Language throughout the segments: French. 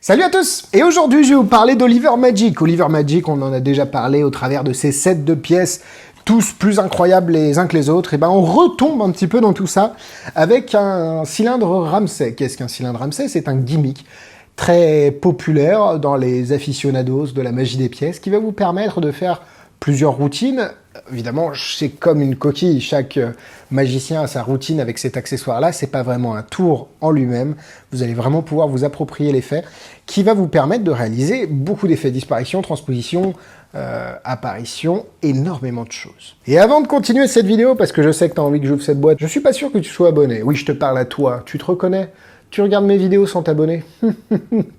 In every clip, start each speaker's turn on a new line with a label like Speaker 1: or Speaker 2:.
Speaker 1: Salut à tous! Et aujourd'hui, je vais vous parler d'Oliver Magic. Oliver Magic, on en a déjà parlé au travers de ces sets de pièces, tous plus incroyables les uns que les autres. Et ben, on retombe un petit peu dans tout ça avec un cylindre Ramsay. Qu'est-ce qu'un cylindre Ramsay? C'est un gimmick très populaire dans les aficionados de la magie des pièces qui va vous permettre de faire plusieurs routines. Évidemment, c'est comme une coquille. Chaque magicien a sa routine avec cet accessoire-là. C'est pas vraiment un tour en lui-même. Vous allez vraiment pouvoir vous approprier l'effet qui va vous permettre de réaliser beaucoup d'effets disparition, transposition, apparition, énormément de choses. Et avant de continuer cette vidéo, parce que je sais que tu as envie que j'ouvre cette boîte, je suis pas sûr que tu sois abonné. Oui, je te parle à toi. Tu te reconnais? Tu regardes mes vidéos sans t'abonner?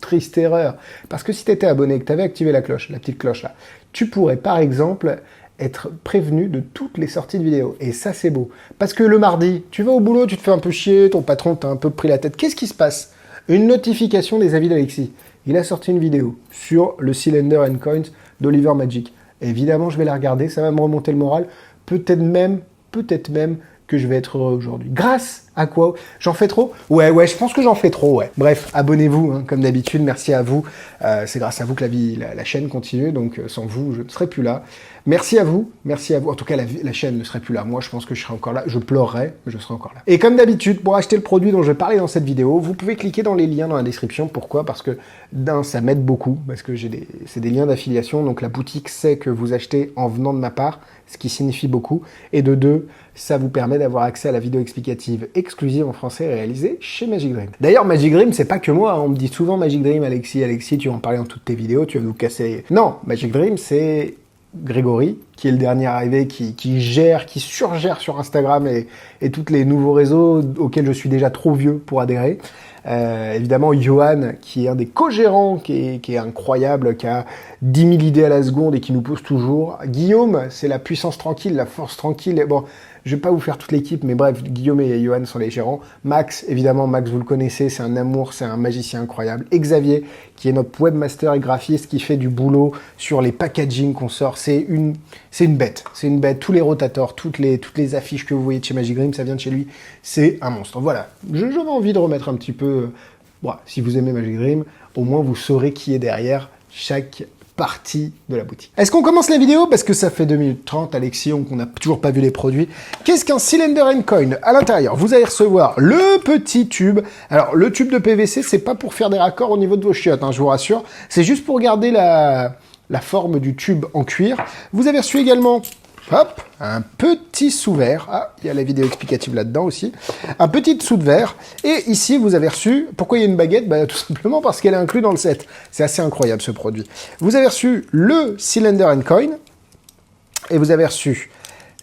Speaker 1: Triste erreur. Parce que si tu étais abonné et que tu avais activé la cloche, la petite cloche là, tu pourrais par exemple être prévenu de toutes les sorties de vidéos. Et ça, c'est beau. Parce que le mardi, tu vas au boulot, tu te fais un peu chier, ton patron t'a un peu pris la tête. Qu'est-ce qui se passe? Une notification des avis d'Alexis. Il a sorti une vidéo sur le Cylinder and Coins d'Oliver Magic. Évidemment, je vais la regarder, ça va me remonter le moral. Peut-être même que je vais être heureux aujourd'hui. Grâce à quoi? J'en fais trop? Ouais, je pense que j'en fais trop, ouais. Bref, abonnez-vous, hein, comme d'habitude, merci à vous. C'est grâce à vous que la chaîne continue, donc sans vous, je ne serais plus là. Merci à vous. En tout cas, la chaîne ne serait plus là. Moi, je pense que je serais encore là. Je pleurerais, mais je serais encore là. Et comme d'habitude, pour acheter le produit dont je vais parler dans cette vidéo, vous pouvez cliquer dans les liens dans la description. Pourquoi? Parce que, d'un, ça m'aide beaucoup, parce que c'est des liens d'affiliation, donc la boutique sait que vous achetez en venant de ma part, ce qui signifie beaucoup. Et de deux, ça vous permet d'avoir accès à la vidéo explicative exclusive en français réalisée chez Magic Dream. D'ailleurs, Magic Dream, c'est pas que moi. On me dit souvent Magic Dream, Alexis, tu vas en parler dans toutes tes vidéos, tu vas nous casser. Non, Magic Dream, c'est Grégory, qui est le dernier arrivé, qui surgère sur Instagram et tous les nouveaux réseaux auxquels je suis déjà trop vieux pour adhérer. Évidemment, Johan, qui est un des co-gérants, qui est incroyable, qui a 10 000 idées à la seconde et qui nous pousse toujours. Guillaume, c'est la puissance tranquille, la force tranquille. Et bon, je vais pas vous faire toute l'équipe, mais bref, Guillaume et Johan sont les gérants. Max, évidemment, Max, vous le connaissez, c'est un amour, c'est un magicien incroyable. Et Xavier, qui est notre webmaster et graphiste, qui fait du boulot sur les packaging qu'on sort. C'est une bête. C'est une bête. Tous les rotators, toutes les affiches que vous voyez de chez Magic Dream, ça vient de chez lui. C'est un monstre. Voilà. J'avais envie de remettre un petit peu... si vous aimez Magic Dream, au moins vous saurez qui est derrière chaque partie de la boutique. Est-ce qu'on commence la vidéo? Parce que ça fait 2 minutes 30, Alexis, on n'a toujours pas vu les produits. Qu'est-ce qu'un Cylinder and Coin? À l'intérieur, vous allez recevoir le petit tube. Alors, le tube de PVC, c'est pas pour faire des raccords au niveau de vos chiottes, hein, je vous rassure. C'est juste pour garder la forme du tube en cuir. Vous avez reçu également... Hop, un petit sous-verre. Ah, il y a la vidéo explicative là-dedans aussi. Un petit dessous de verre. Et ici, vous avez reçu... Pourquoi il y a une baguette? Tout simplement parce qu'elle est inclue dans le set. C'est assez incroyable, ce produit. Vous avez reçu le Cylinder and Coin. Et vous avez reçu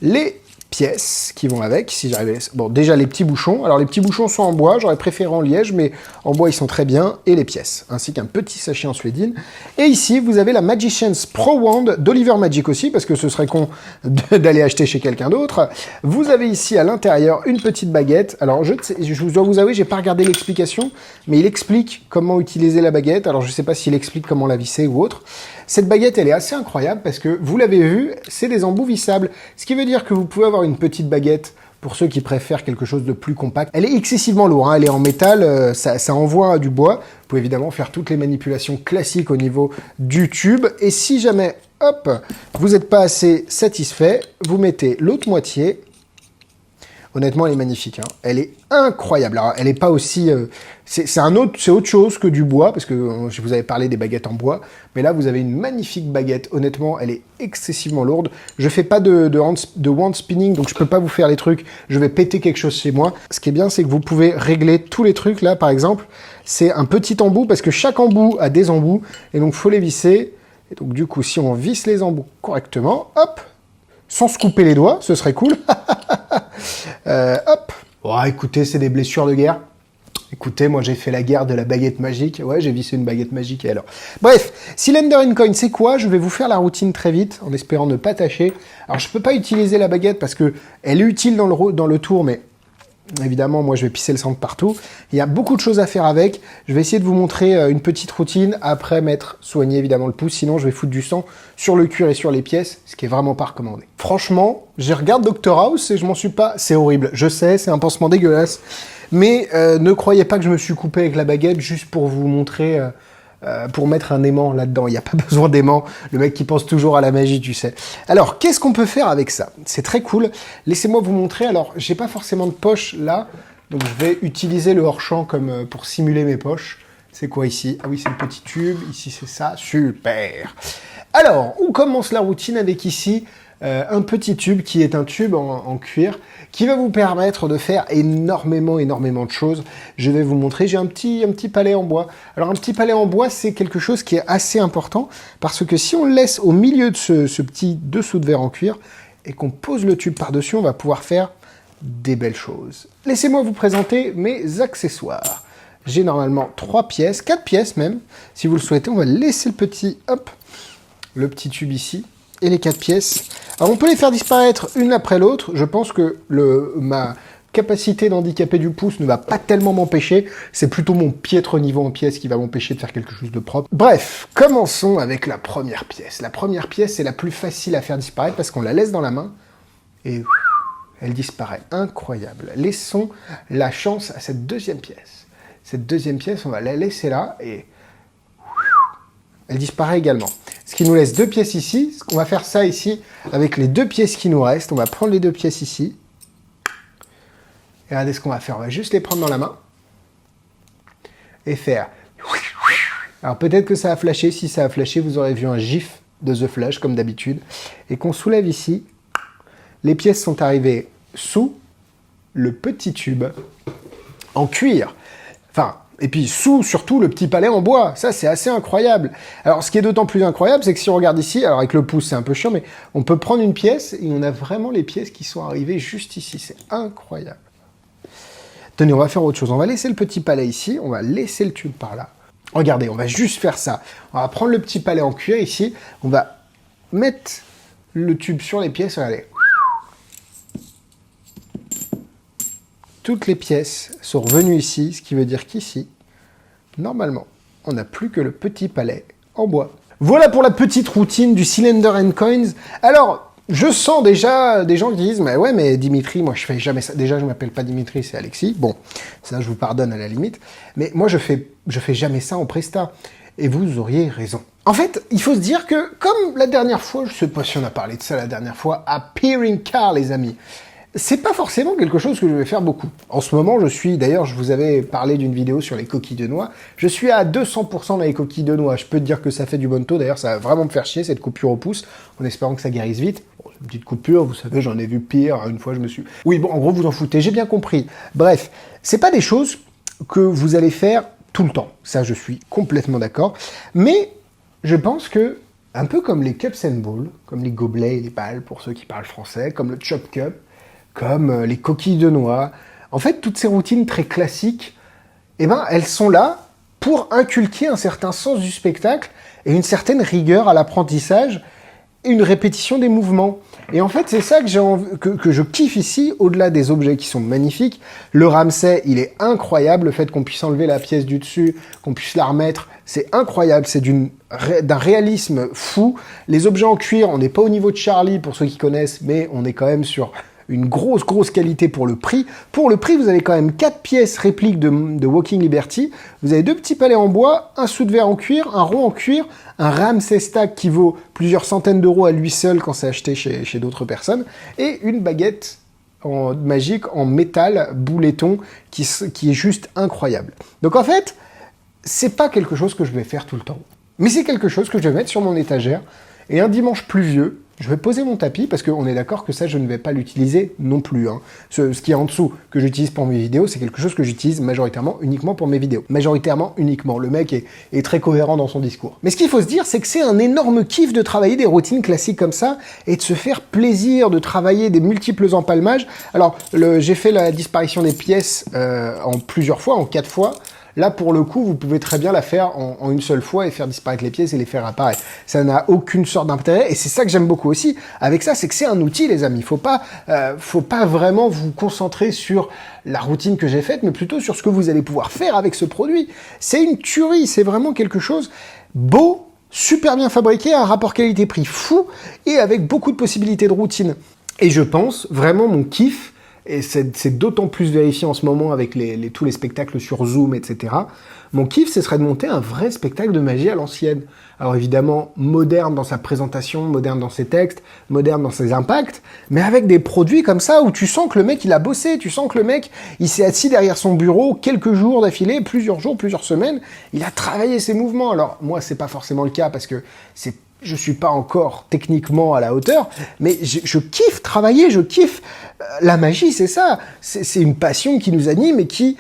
Speaker 1: les pièces qui vont avec, si j'arrive à... Bon, déjà les petits bouchons. Alors, les petits bouchons sont en bois. J'aurais préféré en liège, mais en bois, ils sont très bien. Et les pièces, ainsi qu'un petit sachet en suédine. Et ici, vous avez la Magician's Pro Wand d'Oliver Magic aussi, parce que ce serait con d'aller acheter chez quelqu'un d'autre. Vous avez ici, à l'intérieur, une petite baguette. Alors, je dois vous avouer, j'ai pas regardé l'explication, mais il explique comment utiliser la baguette. Alors, je sais pas s'il explique comment la visser ou autre. Cette baguette, elle est assez incroyable parce que, vous l'avez vu, c'est des embouts vissables. Ce qui veut dire que vous pouvez avoir une petite baguette pour ceux qui préfèrent quelque chose de plus compact. Elle est excessivement lourde, hein, elle est en métal, ça envoie du bois. Vous pouvez évidemment faire toutes les manipulations classiques au niveau du tube. Et si jamais, hop, vous n'êtes pas assez satisfait, vous mettez l'autre moitié. Honnêtement, elle est magnifique. Hein. Elle est incroyable. Alors, elle n'est pas aussi... c'est autre chose que du bois, parce que je vous avais parlé des baguettes en bois. Mais là, vous avez une magnifique baguette. Honnêtement, elle est excessivement lourde. Je fais pas de wand spinning, donc je peux pas vous faire les trucs. Je vais péter quelque chose chez moi. Ce qui est bien, c'est que vous pouvez régler tous les trucs. Là, par exemple, c'est un petit embout, parce que chaque embout a des embouts. Et donc, il faut les visser. Et donc, du coup, si on visse les embouts correctement, hop, sans se couper les doigts, ce serait cool. Hop. Oh, écoutez, c'est des blessures de guerre. Écoutez, moi j'ai fait la guerre de la baguette magique. Ouais, j'ai vissé une baguette magique et alors. Bref, Cylinder and Coin, c'est quoi? Je vais vous faire la routine très vite, en espérant ne pas tâcher. Alors, je peux pas utiliser la baguette parce que elle est utile dans le tour, mais évidemment, moi je vais pisser le sang de partout. Il y a beaucoup de choses à faire avec. Je vais essayer de vous montrer une petite routine. Après, soigner évidemment le pouce. Sinon, je vais foutre du sang sur le cuir et sur les pièces, ce qui est vraiment pas recommandé. Franchement, je regarde Dr House et je m'en suis pas... C'est horrible. Je sais, c'est un pansement dégueulasse. Mais ne croyez pas que je me suis coupé avec la baguette juste pour vous montrer pour mettre un aimant là-dedans. Il n'y a pas besoin d'aimant. Le mec qui pense toujours à la magie, tu sais. Alors, qu'est-ce qu'on peut faire avec ça? C'est très cool. Laissez-moi vous montrer. Alors, j'ai pas forcément de poche là, donc je vais utiliser le hors-champ comme pour simuler mes poches. C'est quoi ici? Ah oui, c'est le petit tube. Ici, c'est ça. Super. Alors, on commence la routine avec ici un petit tube qui est un tube en cuir qui va vous permettre de faire énormément de choses. Je vais vous montrer. J'ai un petit palais en bois. Alors, un petit palais en bois, c'est quelque chose qui est assez important parce que si on le laisse au milieu de ce petit dessous de verre en cuir et qu'on pose le tube par-dessus, on va pouvoir faire des belles choses. Laissez-moi vous présenter mes accessoires. J'ai normalement 3 pièces, 4 pièces même. Si vous le souhaitez, on va laisser le petit tube ici et les 4 pièces. Alors on peut les faire disparaître une après l'autre. Je pense que ma capacité d'handicaper du pouce ne va pas tellement m'empêcher. C'est plutôt mon piètre niveau en pièces qui va m'empêcher de faire quelque chose de propre. Bref, commençons avec la première pièce. La première pièce, c'est la plus facile à faire disparaître parce qu'on la laisse dans la main et elle disparaît. Incroyable. Laissons la chance à cette deuxième pièce. Cette deuxième pièce, on va la laisser là et elle disparaît également. Ce qui nous laisse 2 pièces ici. On va faire ça ici avec les 2 pièces qui nous restent. On va prendre les 2 pièces ici. Et regardez ce qu'on va faire. On va juste les prendre dans la main. Et faire... Alors peut-être que ça a flashé. Si ça a flashé, vous aurez vu un gif de The Flash comme d'habitude. Et qu'on soulève ici. Les pièces sont arrivées sous le petit tube en cuir. Enfin... Et puis sous, surtout, le petit palais en bois. Ça, c'est assez incroyable. Alors, ce qui est d'autant plus incroyable, c'est que si on regarde ici, alors avec le pouce, c'est un peu chiant, mais on peut prendre une pièce et on a vraiment les pièces qui sont arrivées juste ici. C'est incroyable. Tenez, on va faire autre chose. On va laisser le petit palais ici. On va laisser le tube par là. Regardez, on va juste faire ça. On va prendre le petit palais en cuir ici. On va mettre le tube sur les pièces. Regardez. Toutes les pièces sont revenues ici, ce qui veut dire qu'ici, normalement, on n'a plus que le petit palais en bois. Voilà pour la petite routine du Cylinder & Coins. Alors, je sens déjà des gens qui disent « Mais ouais, mais Dimitri, moi je fais jamais ça. » Déjà, je m'appelle pas Dimitri, c'est Alexis. Bon, ça je vous pardonne à la limite. Mais moi, je fais jamais ça en Presta. Et vous auriez raison. En fait, il faut se dire que, comme la dernière fois, je sais pas si on a parlé de ça la dernière fois, à Peering Car, les amis, c'est pas forcément quelque chose que je vais faire beaucoup. En ce moment, d'ailleurs, je vous avais parlé d'une vidéo sur les coquilles de noix. Je suis à 200% dans les coquilles de noix. Je peux te dire que ça fait du bon taux. D'ailleurs, ça va vraiment me faire chier, cette coupure au pouce, en espérant que ça guérisse vite. Bon, c'est une petite coupure, vous savez, j'en ai vu pire. Une fois, je me suis... Oui, bon, en gros, vous en foutez. J'ai bien compris. Bref, c'est pas des choses que vous allez faire tout le temps. Ça, je suis complètement d'accord. Mais je pense que, un peu comme les cups and balls, comme les gobelets et les balles, pour ceux qui parlent français, comme le chop cup, comme les coquilles de noix. En fait, toutes ces routines très classiques, eh ben, elles sont là pour inculquer un certain sens du spectacle et une certaine rigueur à l'apprentissage et une répétition des mouvements. Et en fait, c'est ça que je kiffe ici, au-delà des objets qui sont magnifiques. Le Ramsay, il est incroyable. Le fait qu'on puisse enlever la pièce du dessus, qu'on puisse la remettre, c'est incroyable. C'est d'un réalisme fou. Les objets en cuir, on n'est pas au niveau de Charlie, pour ceux qui connaissent, mais on est quand même sur... une grosse qualité pour le prix. Pour le prix, vous avez quand même 4 pièces répliques de Walking Liberty. Vous avez 2 petits palets en bois, un sous de verre en cuir, un rond en cuir, un Ramsay Stack qui vaut plusieurs centaines d'euros à lui seul quand c'est acheté chez d'autres personnes, et une baguette magique en métal bouleton qui est juste incroyable. Donc en fait, c'est pas quelque chose que je vais faire tout le temps. Mais c'est quelque chose que je vais mettre sur mon étagère, et un dimanche pluvieux, je vais poser mon tapis, parce qu'on est d'accord que ça, je ne vais pas l'utiliser non plus. Hein. Ce qui est en dessous, que j'utilise pour mes vidéos, c'est quelque chose que j'utilise majoritairement uniquement pour mes vidéos. Majoritairement uniquement. Le mec est très cohérent dans son discours. Mais ce qu'il faut se dire, c'est que c'est un énorme kiff de travailler des routines classiques comme ça, et de se faire plaisir, de travailler des multiples empalmages. Alors, j'ai fait la disparition des pièces en plusieurs fois, en 4 fois. Là, pour le coup, vous pouvez très bien la faire en une seule fois et faire disparaître les pièces et les faire apparaître. Ça n'a aucune sorte d'intérêt, et c'est ça que j'aime beaucoup aussi avec ça, c'est que c'est un outil, les amis. Faut pas vraiment vous concentrer sur la routine que j'ai faite, mais plutôt sur ce que vous allez pouvoir faire avec ce produit. C'est une tuerie, c'est vraiment quelque chose beau, super bien fabriqué, un rapport qualité-prix fou, et avec beaucoup de possibilités de routine. Et je pense, vraiment, mon kiff, et c'est d'autant plus vérifié en ce moment avec tous les spectacles sur Zoom, etc. Mon kiff, ce serait de monter un vrai spectacle de magie à l'ancienne. Alors évidemment, moderne dans sa présentation, moderne dans ses textes, moderne dans ses impacts, mais avec des produits comme ça où tu sens que le mec, il a bossé, tu sens que le mec, il s'est assis derrière son bureau quelques jours d'affilée, plusieurs jours, plusieurs semaines, il a travaillé ses mouvements. Alors moi, c'est pas forcément le cas parce que je suis pas encore techniquement à la hauteur, mais je kiffe travailler, je kiffe la magie, c'est ça. C'est une passion qui nous anime et qui,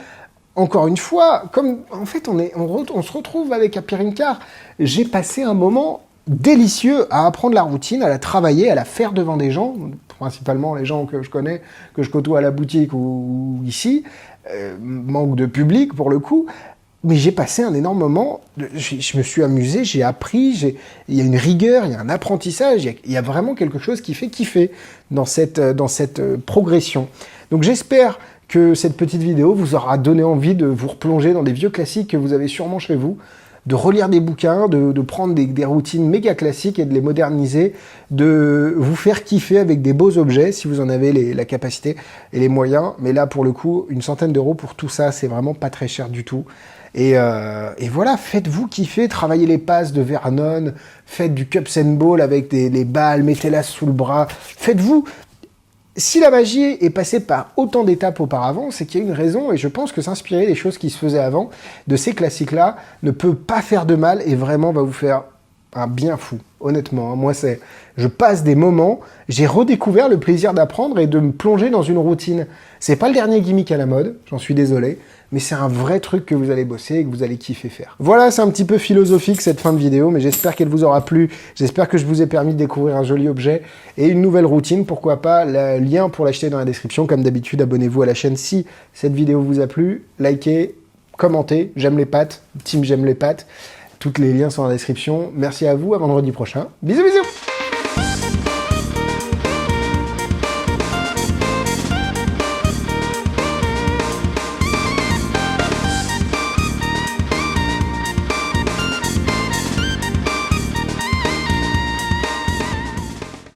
Speaker 1: encore une fois, comme en fait on se retrouve avec Apirinkar, j'ai passé un moment délicieux à apprendre la routine, à la travailler, à la faire devant des gens, principalement les gens que je connais, que je côtoie à la boutique ou ici, manque de public pour le coup. Mais j'ai passé un énorme moment, je me suis amusé, j'ai appris, il y a une rigueur, il y a un apprentissage, il y a vraiment quelque chose qui fait kiffer dans cette progression. Donc j'espère que cette petite vidéo vous aura donné envie de vous replonger dans des vieux classiques que vous avez sûrement chez vous, de relire des bouquins, de prendre des routines méga classiques et de les moderniser, de vous faire kiffer avec des beaux objets si vous en avez la capacité et les moyens. Mais là, pour le coup, 100 € pour tout ça, c'est vraiment pas très cher du tout. Et voilà, faites-vous kiffer, travaillez les passes de Vernon, faites du cups and ball avec les balles, mettez-la sous le bras, faites-vous... Si la magie est passée par autant d'étapes auparavant, c'est qu'il y a une raison, et je pense que s'inspirer des choses qui se faisaient avant, de ces classiques-là, ne peut pas faire de mal, et vraiment va vous faire un bien fou, honnêtement. Moi, je passe des moments, j'ai redécouvert le plaisir d'apprendre et de me plonger dans une routine. C'est pas le dernier gimmick à la mode, j'en suis désolé, mais c'est un vrai truc que vous allez bosser et que vous allez kiffer faire. Voilà, c'est un petit peu philosophique cette fin de vidéo, mais j'espère qu'elle vous aura plu. J'espère que je vous ai permis de découvrir un joli objet et une nouvelle routine, pourquoi pas. Le lien pour l'acheter dans la description. Comme d'habitude, abonnez-vous à la chaîne si cette vidéo vous a plu. Likez, commentez, j'aime les pattes, team j'aime les pattes. Tous les liens sont dans la description. Merci à vous, à vendredi prochain. Bisous bisous.